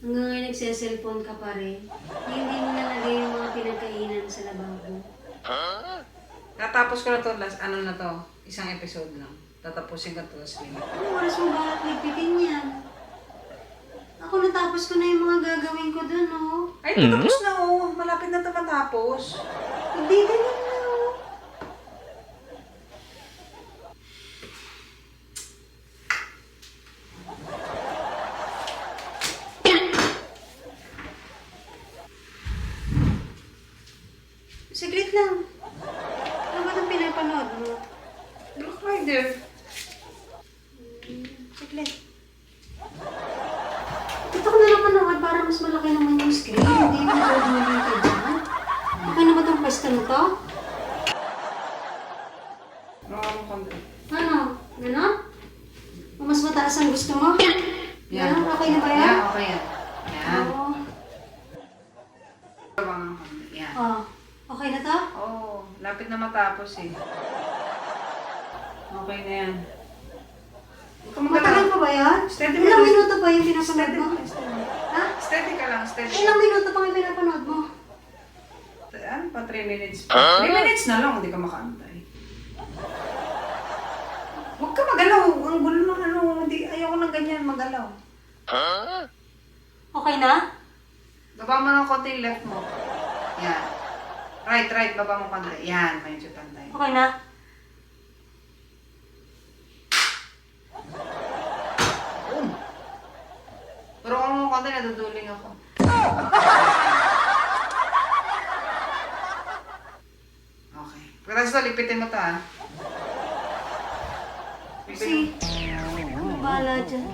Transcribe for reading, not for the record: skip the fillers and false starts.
Hanggang ngayon nagse-cellphone ka pa rin. Hindi mo nalagay yung mga pinagkainan sa lababo. Natapos ko na to, ano na to, isang episode lang. Tatapusin ko to sa limit. Anong oras mo ba ligpitin yan? Ako natapos ko na yung mga gagawin ko dun, oh. Ay, tatapos na oh. Malapit na ito matapos. Hindi ganyan na, oh. Saglit lang. Ano ba itong pinapanood mo? Black Rider. Saglit. Dito ko na lang manood para mas malaki naman yung screen. Hindi mo nagagawin ka dyan. Okay na ba itong pwesto na to? Ano konti? Ano? Ganon? O mas mataas ang gusto mo? Yan. Ganon? Okay na ba yan? Yan, okay yan. Yan. Oo. Ang konti. Yan. Oh. Okay na to? Oh, lapit na matapos eh. Okay na yan. Huwag ka Matagal pa ba yan? Steady mo Ilang lang. minuto pa yung pinapanood Steady mo? mo. Steady. Ha? Steady ka lang, steady. Ilang minuto pa yung pinapanood mo? Ano pa, 3 minutes pa? 3 minutes na lang, hindi ka makaantay. Huwag ka magalaw. Ang gulo ng ano, hindi, ayoko ng ganyan magalaw. Okay na? Baba mo ng konti yung left mo. Yan. Right, baba mo konti. Yan, medyo pantay. Okay na? Pero kung mo konti, naduduling ako. Okay. Pagkatapos ito, lipitin mo ito ah. Kasi, ano bahala dyan?